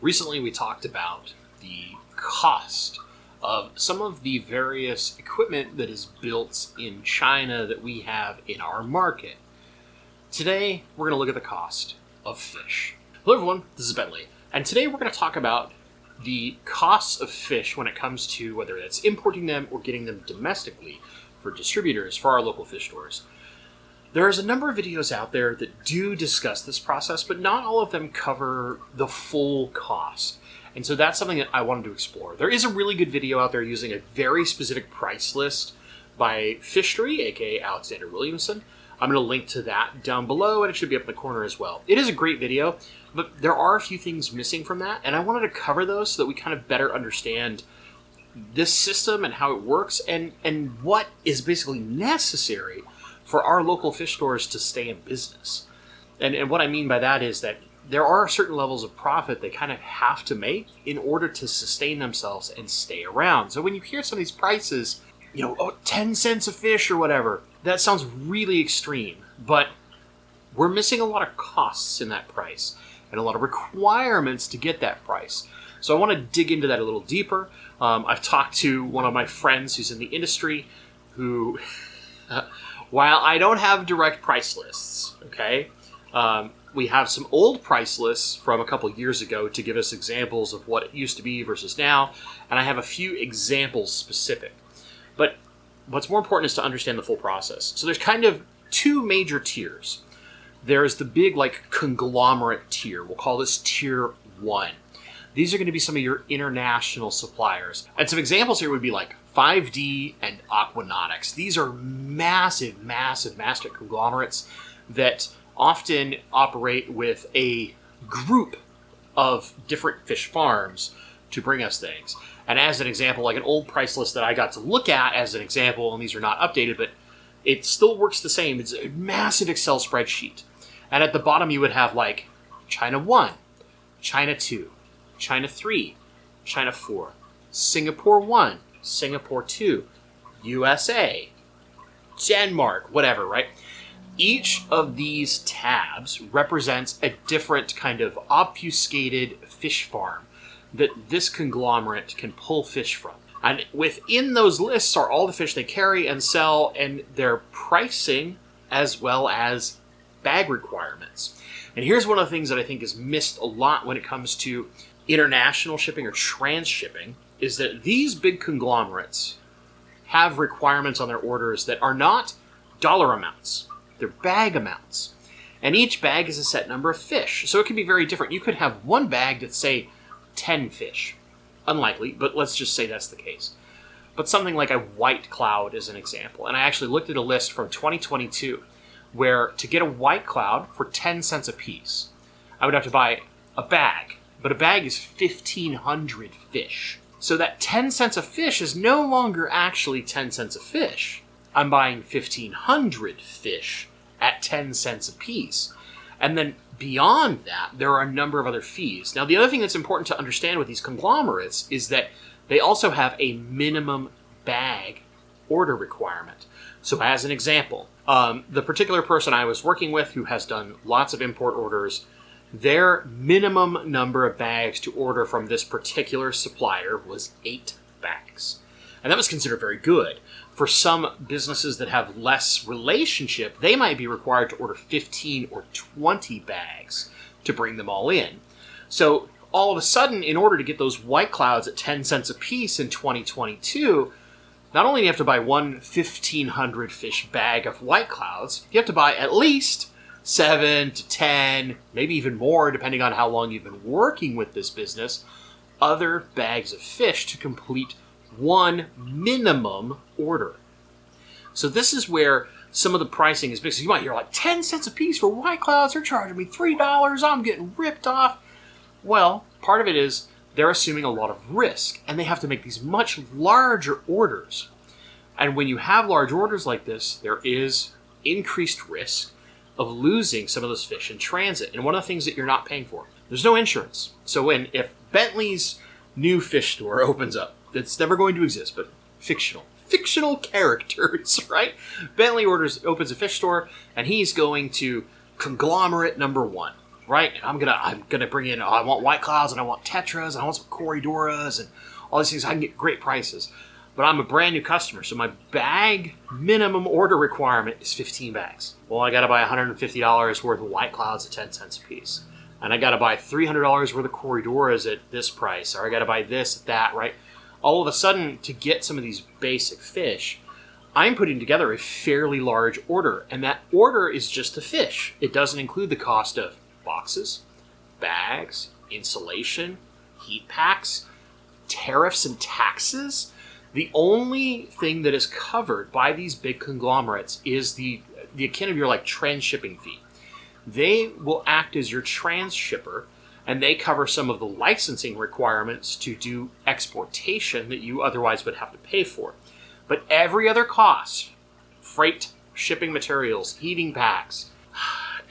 Recently, we talked about the cost of some of the various equipment that is built in China that we have in our market. Today, we're going to look at the cost of fish. Hello everyone, this is Bentley, and today we're going to talk about the costs of fish when it comes to whether that's importing them or getting them domestically for distributors for our local fish stores. There's a number of videos out there that do discuss this process, but not all of them cover the full cost. And so that's something that I wanted to explore. There is a really good video out there using a very specific price list by Fishery, aka Alexander Williamson. I'm going to link to that down below, and it should be up in the corner as well. It is a great video, but there are a few things missing from that, and I wanted to cover those so that we kind of better understand this system and how it works, and what is basically necessary for our local fish stores to stay in business. And what I mean by that is that there are certain levels of profit they kind of have to make in order to sustain themselves and stay around. So when you hear some of these prices, 10 cents a fish or whatever, that sounds really extreme, but we're missing a lot of costs in that price and a lot of requirements to get that price. So I want to dig into that a little deeper. I've talked to one of my friends who's in the industry who, while I don't have direct price lists, okay, we have some old price lists from a couple years ago to give us examples of what it used to be versus now, and I have a few examples specific. But what's more important is to understand the full process. So there's kind of two major tiers. There's the big, conglomerate tier. We'll call this tier 1. These are going to be some of your international suppliers. And some examples here would be like 5D and Aquanautics. These are massive conglomerates that often operate with a group of different fish farms to bring us things. And as an example, like an old price list that I got to look at as an example, and these are not updated, but it still works the same. It's a massive Excel spreadsheet. And at the bottom you would have like China 1, China 2, China 3, China 4, Singapore 1, Singapore 2, USA, Denmark, whatever, right? Each of these tabs represents a different kind of obfuscated fish farm that this conglomerate can pull fish from. And within those lists are all the fish they carry and sell and their pricing as well as bag requirements. And here's one of the things that I think is missed a lot when it comes to international shipping or transshipping is that these big conglomerates have requirements on their orders that are not dollar amounts. They're bag amounts. And each bag is a set number of fish. So it can be very different. You could have one bag that's, say, 10 fish. Unlikely, but let's just say that's the case. But something like a white cloud is an example. And I actually looked at a list from 2022 where to get a white cloud for 10 cents a piece, I would have to buy a bag. But a bag is 1,500 fish. So that 10 cents a fish is no longer actually 10 cents a fish. I'm buying 1,500 fish at 10 cents a piece. And then beyond that, there are a number of other fees. Now, the other thing that's important to understand with these conglomerates is that they also have a minimum bag order requirement. So as an example, the particular person I was working with who has done lots of import orders, their minimum number of bags to order from this particular supplier was 8 bags. And that was considered very good. For some businesses that have less relationship, they might be required to order 15 or 20 bags to bring them all in. So all of a sudden, in order to get those white clouds at 10 cents a piece in 2022, not only do you have to buy one 1,500 fish bag of white clouds, you have to buy at least 7 to 10, maybe even more, depending on how long you've been working with this business, other bags of fish to complete one minimum order. So this is where some of the pricing is big. So you might hear 10 cents a piece for white clouds, they're charging me $3, I'm getting ripped off. Well, part of it is they're assuming a lot of risk, and they have to make these much larger orders. And when you have large orders like this, there is increased risk of losing some of those fish in transit. And one of the things that you're not paying for, there's no insurance. So if Bentley's new fish store opens up, that's never going to exist, but fictional characters, right? Bentley opens a fish store, and he's going to conglomerate number 1. We're right? And I'm gonna bring in. Oh, I want white clouds and I want tetras and I want some corridoras and all these things. I can get great prices, but I'm a brand new customer, so my bag minimum order requirement is 15 bags. Well, I got to buy $150 worth of white clouds at 10 cents a piece, and I got to buy $300 worth of corridoras at this price, or I got to buy this at that, right? All of a sudden, to get some of these basic fish, I'm putting together a fairly large order, and that order is just the fish. It doesn't include the cost of boxes, bags, insulation, heat packs, tariffs and taxes. The only thing that is covered by these big conglomerates is the akin of your like transshipping fee. They will act as your transshipper, and they cover some of the licensing requirements to do exportation that you otherwise would have to pay for. But every other cost, freight, shipping materials, heating packs,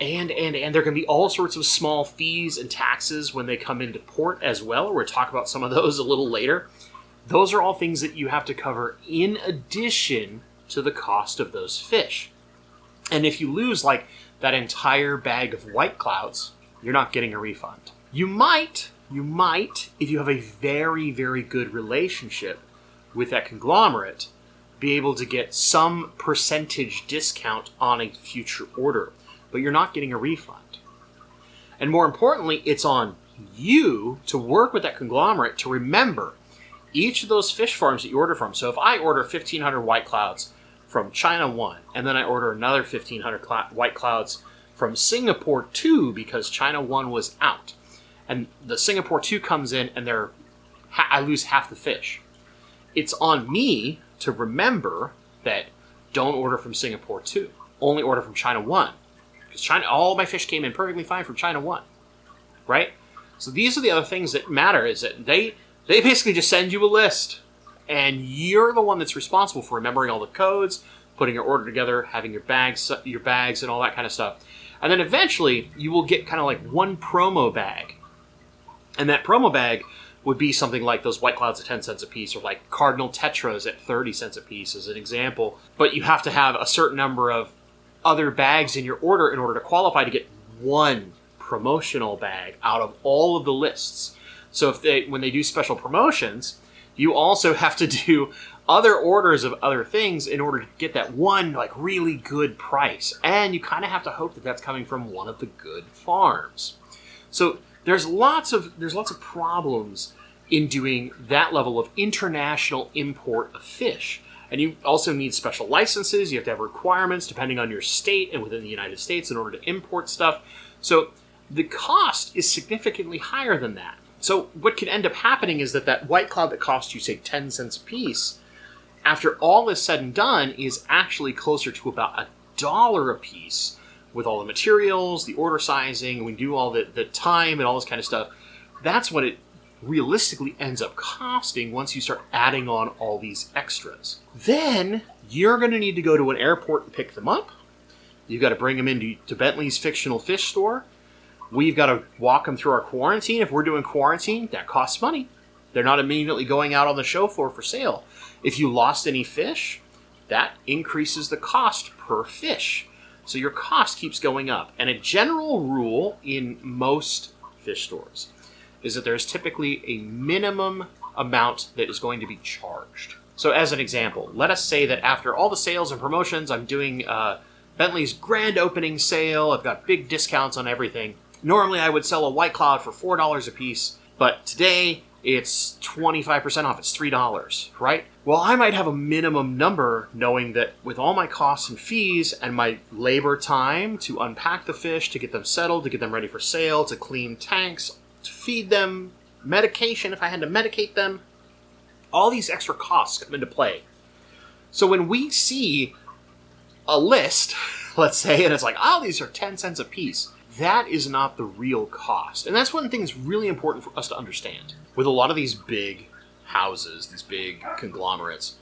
and there can be all sorts of small fees and taxes when they come into port as well. We'll talk about some of those a little later. Those are all things that you have to cover in addition to the cost of those fish. And if you lose like that entire bag of white clouds, you're not getting a refund. You might, if you have a very, very good relationship with that conglomerate, be able to get some percentage discount on a future order, but you're not getting a refund. And more importantly, it's on you to work with that conglomerate to remember each of those fish farms that you order from. So if I order 1,500 white clouds from China 1, and then I order another 1,500 white clouds from Singapore 2 because China 1 was out, and the Singapore 2 comes in and I lose half the fish. It's on me to remember that don't order from Singapore 2. Only order from China 1. Because all my fish came in perfectly fine from China 1. Right? So these are the other things that matter, is that they basically just send you a list, and you're the one that's responsible for remembering all the codes, putting your order together, having your bags and all that kind of stuff. And then eventually you will get kind of like one promo bag. And that promo bag would be something like those white clouds at 10 cents a piece, or like cardinal tetras at 30 cents a piece as an example. But you have to have a certain number of other bags in your order in order to qualify to get one promotional bag out of all of the lists. So when they do special promotions, you also have to do other orders of other things in order to get that one like really good price. And you kind of have to hope that that's coming from one of the good farms. So there's lots of problems in doing that level of international import of fish. And you also need special licenses. You have to have requirements depending on your state and within the United States in order to import stuff. So the cost is significantly higher than that. So what can end up happening is that white cloud that costs you, say, 10 cents a piece, after all is said and done, is actually closer to about $1 a piece with all the materials, the order sizing, we do all the time and all this kind of stuff. That's what it realistically ends up costing once you start adding on all these extras. Then you're going to need to go to an airport and pick them up. You've got to bring them into Bentley's fictional fish store. We've got to walk them through our quarantine. If we're doing quarantine, that costs money. They're not immediately going out on the show floor for sale. If you lost any fish, that increases the cost per fish. So your cost keeps going up. And a general rule in most fish stores is that there's typically a minimum amount that is going to be charged. So as an example, let us say that after all the sales and promotions, I'm doing Bentley's grand opening sale. I've got big discounts on everything. Normally I would sell a white cloud for $4 a piece, but today it's 25% off. It's $3, right? Well, I might have a minimum number knowing that with all my costs and fees and my labor time to unpack the fish, to get them settled, to get them ready for sale, to clean tanks, to feed them, medication if I had to medicate them, all these extra costs come into play. So when we see a list, let's say, and it's like, oh, these are 10 cents a piece, that is not the real cost. And that's one thing that's really important for us to understand. With a lot of these big houses, these big conglomerates,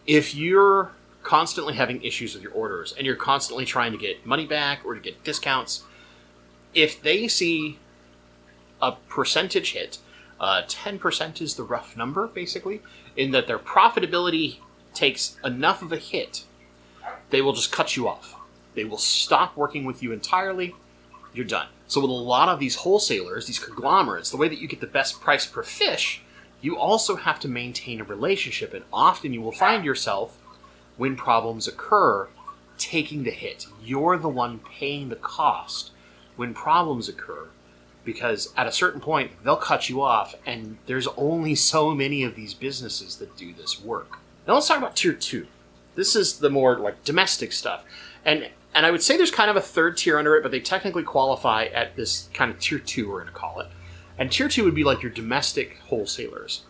if you're constantly having issues with your orders and you're constantly trying to get money back or to get discounts, if they see a percentage hit, 10% is the rough number, basically, in that their profitability takes enough of a hit, they will just cut you off. They will stop working with you entirely. you're done. So with a lot of these wholesalers, these conglomerates, the way that you get the best price per fish, you also have to maintain a relationship. And often you will find yourself, when problems occur, taking the hit. You're the one paying the cost when problems occur. Because at a certain point, they'll cut you off, and there's only so many of these businesses that do this work. Now let's talk about Tier 2. This is the more like domestic stuff. And I would say there's kind of a third tier under it, but they technically qualify at this kind of Tier 2, we're going to call it. And Tier 2 would be like your domestic wholesalers.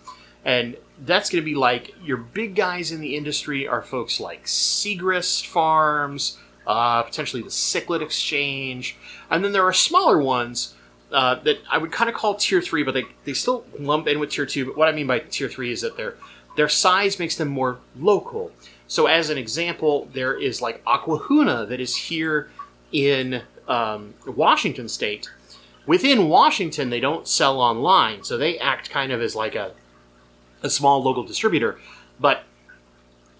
And that's going to be like your big guys in the industry are folks like Segrist Farms, potentially the Cichlid Exchange. And then there are smaller ones that I would kind of call Tier 3, but they still lump in with Tier 2. But what I mean by Tier 3 is that their size makes them more local. So as an example, there is like Aquahuna that is here in Washington State. Within Washington, they don't sell online, so they act kind of as like a small local distributor. But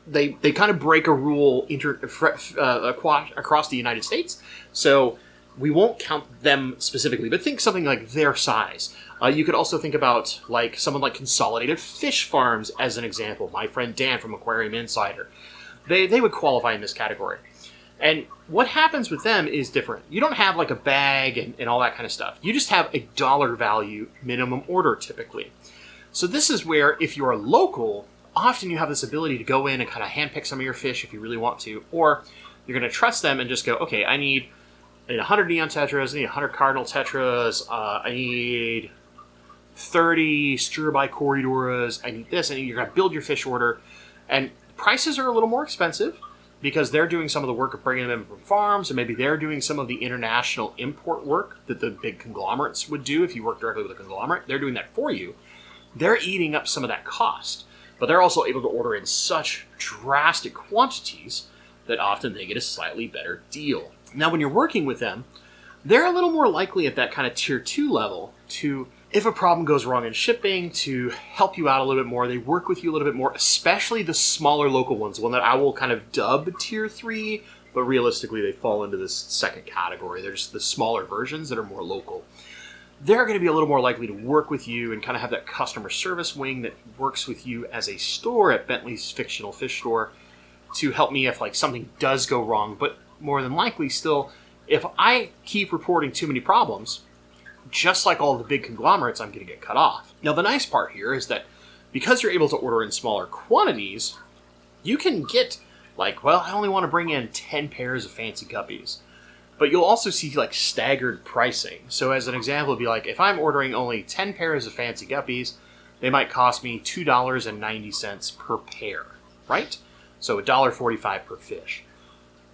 they kind of break a rule across the United States. So we won't count them specifically, but think something like their size. You could also think about like someone like Consolidated Fish Farms as an example. My friend Dan from Aquarium Insider. They would qualify in this category. And what happens with them is different. You don't have like a bag and all that kind of stuff. You just have a dollar value minimum order typically. So this is where if you're local, often you have this ability to go in and kind of handpick some of your fish if you really want to, or you're going to trust them and just go, okay, I need 100 neon tetras, I need 100 cardinal tetras, I need 30 stir-by corridoras, I need this, and you're going to build your fish order. And prices are a little more expensive because they're doing some of the work of bringing them from farms, and maybe they're doing some of the international import work that the big conglomerates would do if you work directly with a conglomerate. They're doing that for you. They're eating up some of that cost, but they're also able to order in such drastic quantities that often they get a slightly better deal. Now, when you're working with them, they're a little more likely at that kind of Tier 2 level to, if a problem goes wrong in shipping, to help you out a little bit more. They work with you a little bit more, especially the smaller local ones, the one that I will kind of dub Tier 3, but realistically they fall into this second category. There's the smaller versions that are more local. They're going to be a little more likely to work with you and kind of have that customer service wing that works with you as a store at Bentley's Fictional Fish Store to help me if like something does go wrong. But more than likely still, if I keep reporting too many problems, just like all the big conglomerates, I'm going to get cut off. Now, the nice part here is that because you're able to order in smaller quantities, you can get like, well, I only want to bring in 10 pairs of fancy guppies. But you'll also see like staggered pricing. So as an example, it'd be like, if I'm ordering only 10 pairs of fancy guppies, they might cost me $2.90 per pair, right? So $1.45 per fish.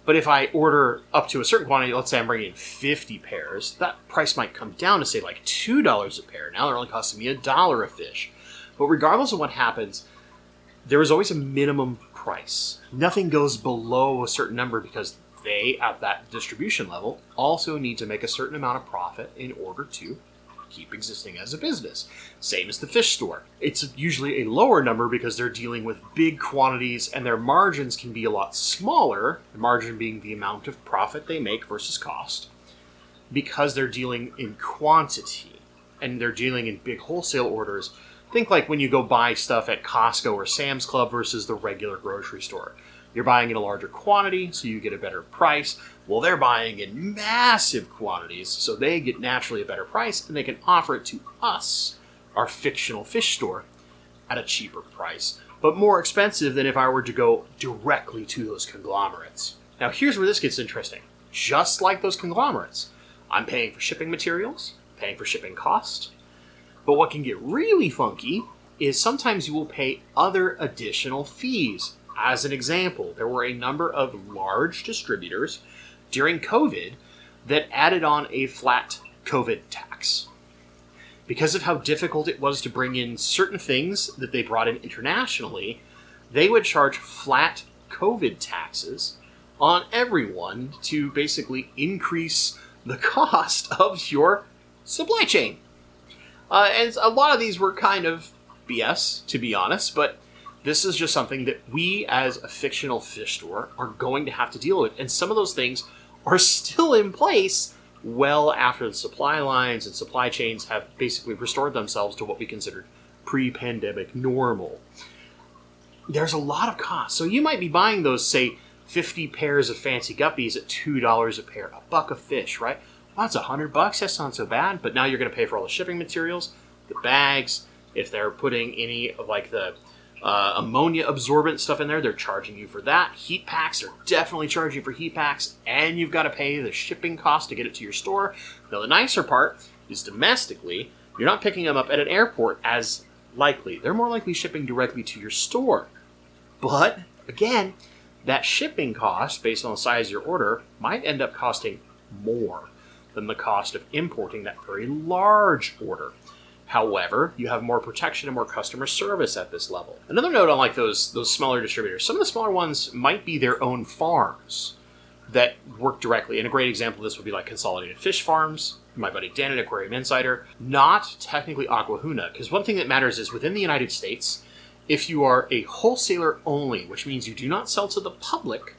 But if I order up to a certain quantity, let's say I'm bringing in 50 pairs, that price might come down to say like $2 a pair. Now they're only costing me $1 a fish. But regardless of what happens, there is always a minimum price. Nothing goes below a certain number because they, at that distribution level, also need to make a certain amount of profit in order to keep existing as a business. Same as the fish store. It's usually a lower number because they're dealing with big quantities and their margins can be a lot smaller, the margin being the amount of profit they make versus cost, because they're dealing in quantity and they're dealing in big wholesale orders. Think like when you go buy stuff at Costco or Sam's Club versus the regular grocery store. You're buying in a larger quantity, so you get a better price. Well, they're buying in massive quantities, so they get naturally a better price, and they can offer it to us, our fictional fish store, at a cheaper price, but more expensive than if I were to go directly to those conglomerates. Now, here's where this gets interesting. Just like those conglomerates, I'm paying for shipping materials, paying for shipping cost, but what can get really funky is sometimes you will pay other additional fees. As an example, there were a number of large distributors during COVID that added on a flat COVID tax. Because of how difficult it was to bring in certain things that they brought in internationally, they would charge flat COVID taxes on everyone to basically increase the cost of your supply chain. And a lot of these were kind of BS, to be honest, but this is just something that we as a fictional fish store are going to have to deal with. And some of those things are still in place well after the supply lines and supply chains have basically restored themselves to what we considered pre-pandemic normal. There's a lot of cost. So you might be buying those, say, 50 pairs of fancy guppies at $2 a pair, $1 a fish, right? Well, that's $100. That's not so bad. But now you're going to pay for all the shipping materials, the bags. If they're putting any of like the ammonia absorbent stuff in there, they're charging you for that. Heat packs, they're definitely charging you for heat packs, and you've got to pay the shipping cost to get it to your store. Now, the nicer part is domestically, you're not picking them up at an airport as likely. They're more likely shipping directly to your store. But, again, that shipping cost, based on the size of your order, might end up costing more than the cost of importing that very large order. However, you have more protection and more customer service at this level. Another note on like those smaller distributors, some of the smaller ones might be their own farms that work directly. And a great example of this would be like Consolidated Fish Farms, my buddy Dan at Aquarium Insider, not technically Aquahuna, because one thing that matters is within the United States, if you are a wholesaler only, which means you do not sell to the public,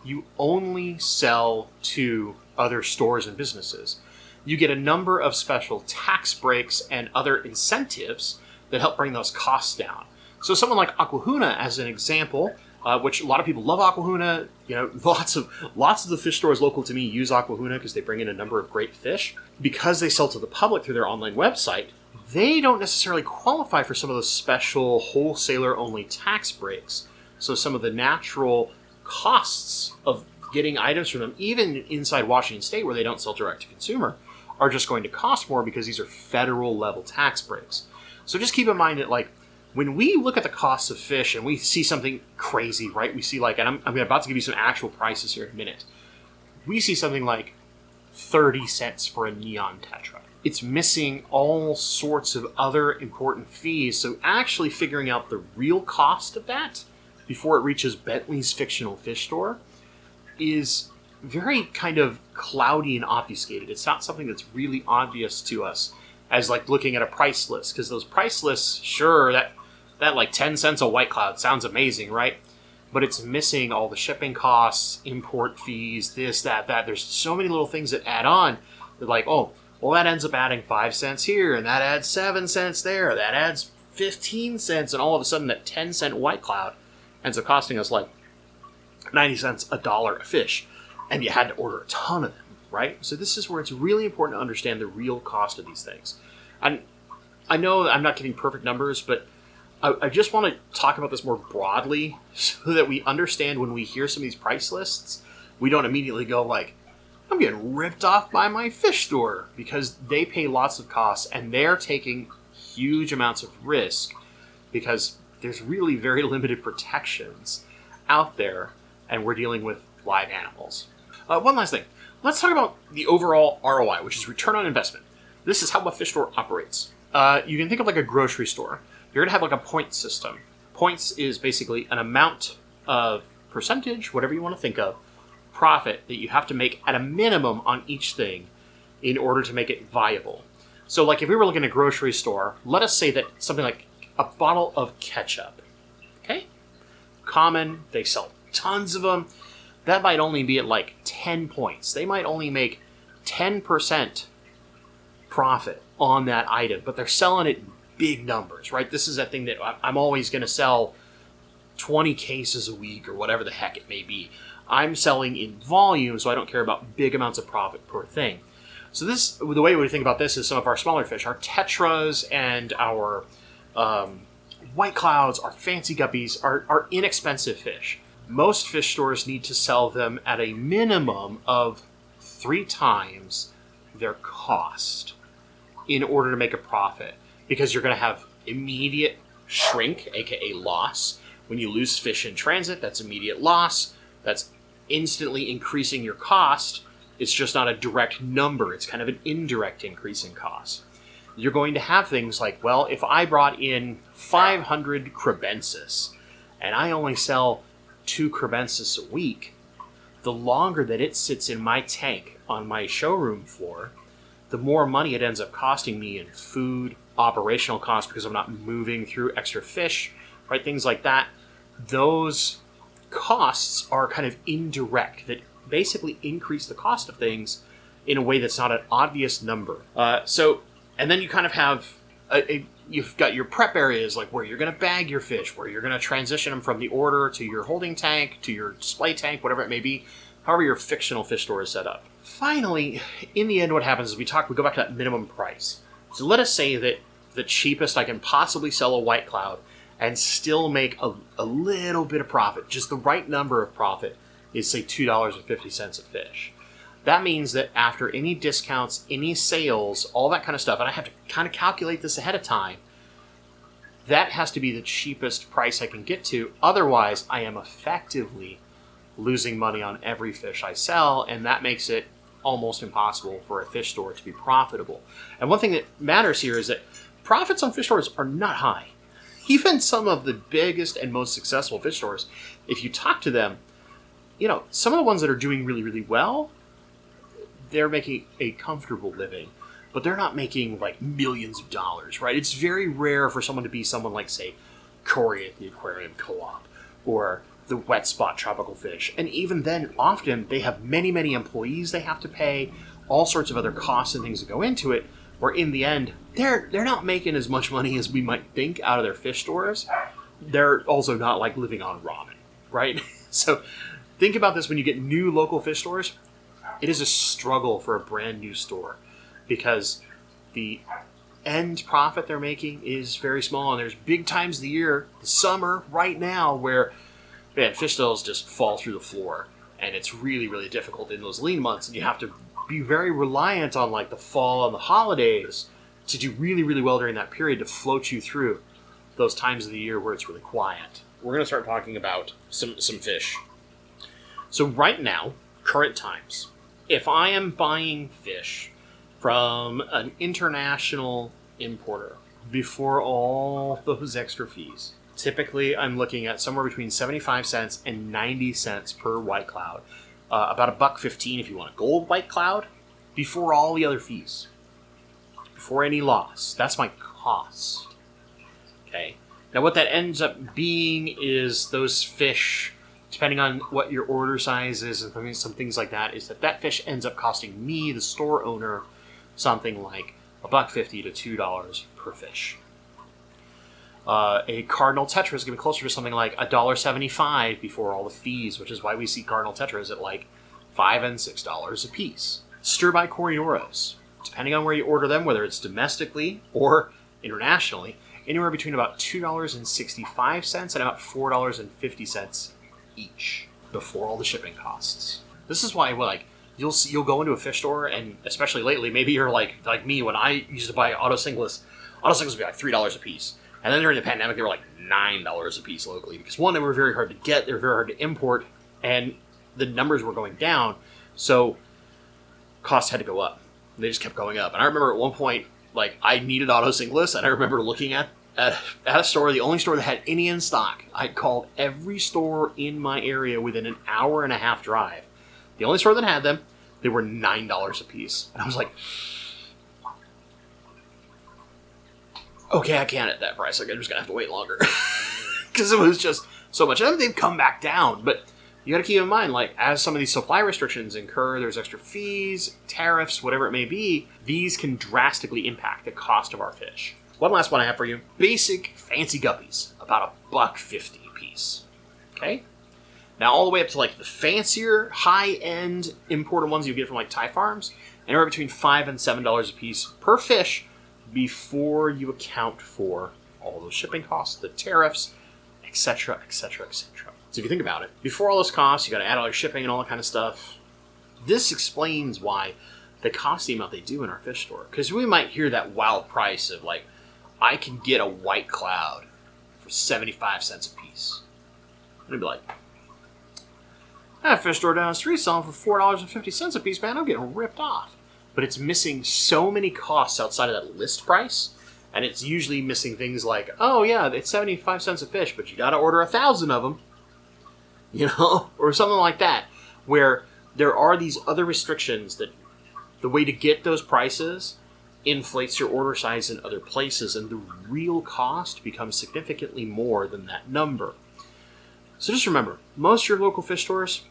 you only sell to other stores and businesses. You get a number of special tax breaks and other incentives that help bring those costs down. So someone like Aquahuna, as an example, which a lot of people love Aquahuna. You know, lots of the fish stores local to me use Aquahuna because they bring in a number of great fish. Because they sell to the public through their online website, they don't necessarily qualify for some of those special wholesaler-only tax breaks. So some of the natural costs of getting items from them, even inside Washington State where they don't sell direct to consumer, are just going to cost more because these are federal level tax breaks. So just keep in mind that like when we look at the costs of fish and we see something crazy, right? We see like, and I'm about to give you some actual prices here in a minute. We see something like 30 cents for a neon tetra. It's missing all sorts of other important fees. So actually figuring out the real cost of that before it reaches Bentley's fictional fish store is very kind of cloudy and obfuscated. It's not something that's really obvious to us as like looking at a price list, because those price lists, sure, that like 10 cents a White Cloud sounds amazing, right? But it's missing all the shipping costs, import fees, this, that. There's so many little things that add on that like, oh, well, that ends up adding 5 cents here, and that adds 7 cents there, that adds 15 cents, and all of a sudden that 10-cent White Cloud ends up costing us like 90 cents, $1 a fish. And you had to order a ton of them, right? So this is where it's really important to understand the real cost of these things. And I know I'm not giving perfect numbers, but I just want to talk about this more broadly so that we understand when we hear some of these price lists, we don't immediately go like, I'm getting ripped off by my fish store, because they pay lots of costs and they're taking huge amounts of risk because there's really very limited protections out there and we're dealing with live animals. One last thing. Let's talk about the overall ROI, which is return on investment. This is how a fish store operates. You can think of like a grocery store. You're going to have like a point system. Points is basically an amount of percentage, whatever you want to think of, profit that you have to make at a minimum on each thing in order to make it viable. So like if we were looking at a grocery store, let us say that something like a bottle of ketchup, okay? Common, they sell tons of them. That might only be at like 10 points. They might only make 10% profit on that item, but they're selling it in big numbers, right? This is that thing that I'm always going to sell 20 cases a week or whatever the heck it may be. I'm selling in volume, so I don't care about big amounts of profit per thing. So this, the way we think about this is some of our smaller fish, our tetras and our White Clouds, our fancy guppies, are inexpensive fish. Most fish stores need to sell them at a minimum of 3 times their cost in order to make a profit, because you're going to have immediate shrink, aka loss. When you lose fish in transit, that's immediate loss. That's instantly increasing your cost. It's just not a direct number. It's kind of an indirect increase in cost. You're going to have things like, well, if I brought in 500 crebensis and I only sell 2 crebensis a week, the longer that it sits in my tank on my showroom floor, the more money it ends up costing me in food, operational costs, because I'm not moving through extra fish, right? Things like that. Those costs are kind of indirect, that basically increase the cost of things in a way that's not an obvious number. And then you kind of have you've got your prep areas, like where you're going to bag your fish, where you're going to transition them from the order to your holding tank, to your display tank, whatever it may be, however your fictional fish store is set up. Finally, in the end, what happens is we go back to that minimum price. So let us say that the cheapest I can possibly sell a white cloud and still make a little bit of profit, just the right number of profit, is say $2.50 a fish. That means that after any discounts, any sales, all that kind of stuff, and I have to kind of calculate this ahead of time, that has to be the cheapest price I can get to. Otherwise, I am effectively losing money on every fish I sell, and that makes it almost impossible for a fish store to be profitable. And one thing that matters here is that profits on fish stores are not high. Even some of the biggest and most successful fish stores, if you talk to them, some of the ones that are doing really, really well, they're making a comfortable living, but they're not making like millions of dollars, right? It's very rare for someone to be someone like, say, Corey at the Aquarium Co-op or the Wet Spot Tropical Fish. And even then, often they have many, many employees they have to pay, all sorts of other costs and things that go into it, where in the end, they're not making as much money as we might think out of their fish stores. They're also not like living on ramen, right? So think about this when you get new local fish stores. It is a struggle for a brand new store because the end profit they're making is very small. And there's big times of the year, the summer, right now, where fish sales just fall through the floor. And it's really, really difficult in those lean months. And you have to be very reliant on like the fall and the holidays to do really, really well during that period to float you through those times of the year where it's really quiet. We're going to start talking about some fish. So right now, current times, if I am buying fish from an international importer before all those extra fees, typically I'm looking at somewhere between 75 cents and 90 cents per white cloud. About $1.15 if you want a gold white cloud, before all the other fees, before any loss. That's my cost. Okay. Now what that ends up being is those fish, depending on what your order size is and some things like that, is that fish ends up costing me, the store owner, something like $1.50 to $2 per fish. A Cardinal Tetra is going to be closer to something like $1.75 before all the fees, which is why we see Cardinal Tetras at like $5 and $6 a piece. Stir-by Corioros, depending on where you order them, whether it's domestically or internationally, anywhere between about $2.65 and about $4.50 each before all the shipping costs. This is why, you'll go into a fish store, and especially lately, maybe you're like me when I used to buy auto singlets would be like $3 a piece. And then during the pandemic, they were like $9 a piece locally because, one, they were very hard to get, they were very hard to import, and the numbers were going down, so costs had to go up. They just kept going up. And I remember at one point, I needed auto singlets, and I remember looking at a store, the only store that had any in stock. I called every store in my area within an hour and a half drive. The only store that had them, they were $9 a piece. And I was like, okay, I can't at that price. I'm just going to have to wait longer. Because it was just so much. And they've come back down. But you got to keep in mind, as some of these supply restrictions incur, there's extra fees, tariffs, whatever it may be, these can drastically impact the cost of our fish. One last one I have for you. Basic fancy guppies. About $1.50 a piece. Okay? Now all the way up to the fancier, high-end imported ones you get from Thai farms, anywhere between $5 and $7 a piece per fish before you account for all those shipping costs, the tariffs, etc., etc., etc. So if you think about it, before all those costs, you got to add all your shipping and all that kind of stuff. This explains why they cost the amount they do in our fish store. Because we might hear that wild price of I can get a white cloud for 75 cents a piece. And I'd be like, that fish store down the street selling for $4.50 a piece, man, I'm getting ripped off. But it's missing so many costs outside of that list price, and it's usually missing things like, oh yeah, it's 75 cents a fish, but you got to order 1,000 of them, or something like that, where there are these other restrictions that the way to get those prices inflates your order size in other places, and the real cost becomes significantly more than that number. So just remember, most of your local fish stores,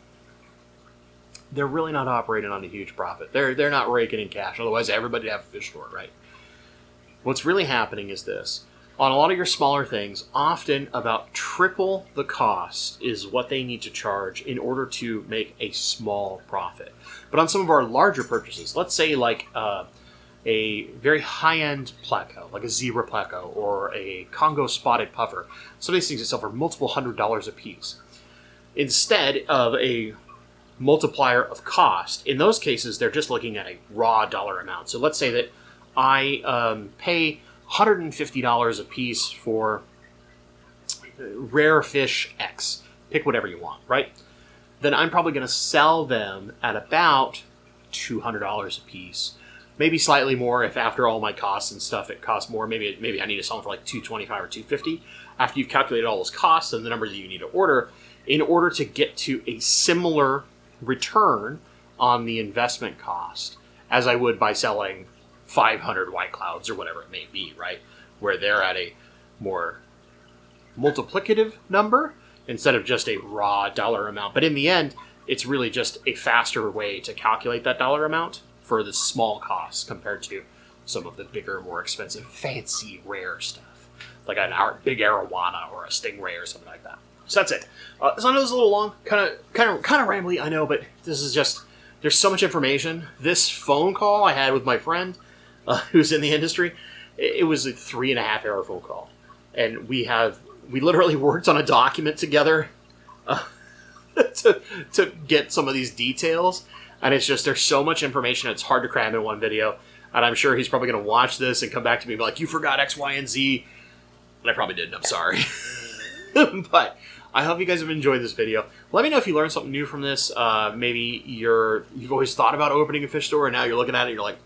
they're really not operating on a huge profit. They're not raking in cash. Otherwise, everybody would have a fish store, right? What's really happening is this. On a lot of your smaller things, often about triple the cost is what they need to charge in order to make a small profit. But on some of our larger purchases, let's say like a very high-end pleco, like a zebra pleco or a Congo spotted puffer, some of these things that sell for multiple $100s a piece. Instead of a multiplier of cost, in those cases, they're just looking at a raw dollar amount. So let's say that I pay $150 a piece for rare fish X. Pick whatever you want, right? Then I'm probably going to sell them at about $200 a piece. Maybe slightly more if after all my costs and stuff it costs more. Maybe I need to sell them for like $225 or $250 after you've calculated all those costs and the number that you need to order in order to get to a similar return on the investment cost as I would by selling 500 white clouds or whatever it may be, right? Where they're at a more multiplicative number instead of just a raw dollar amount. But in the end, it's really just a faster way to calculate that dollar amount for the small costs compared to some of the bigger, more expensive, fancy, rare stuff. Like a big arowana or a stingray or something like that. So that's it. So I know this is a little long, kind of rambly, I know, but this is just, there's so much information. This phone call I had with my friend who's in the industry, it was a 3.5-hour phone call. And we literally worked on a document together to get some of these details. And it's just, there's so much information, it's hard to cram in one video. And I'm sure he's probably going to watch this and come back to me and be like, you forgot X, Y, and Z. And I probably didn't, I'm sorry. But I hope you guys have enjoyed this video. Let me know if you learned something new from this. Maybe you've always thought about opening a fish store and now you're looking at it and you're like,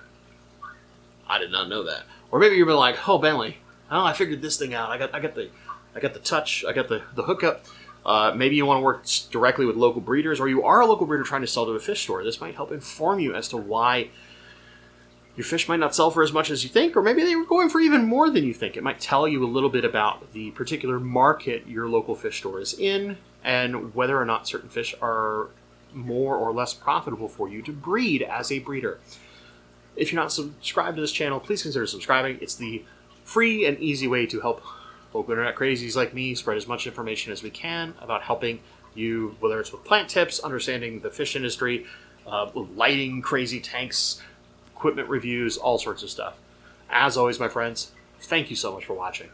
I did not know that. Or maybe you've been like, oh, Bentley, I figured this thing out. I got the touch. I got the hookup. Maybe you want to work directly with local breeders, or you are a local breeder trying to sell to a fish store. This might help inform you as to why your fish might not sell for as much as you think, or maybe they were going for even more than you think. It might tell you a little bit about the particular market your local fish store is in, and whether or not certain fish are more or less profitable for you to breed as a breeder. If you're not subscribed to this channel, please consider subscribing. It's the free and easy way to help local internet crazies like me spread as much information as we can about helping you, whether it's with plant tips, understanding the fish industry, lighting crazy tanks, equipment reviews, all sorts of stuff. As always, my friends, thank you so much for watching,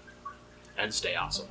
and stay awesome.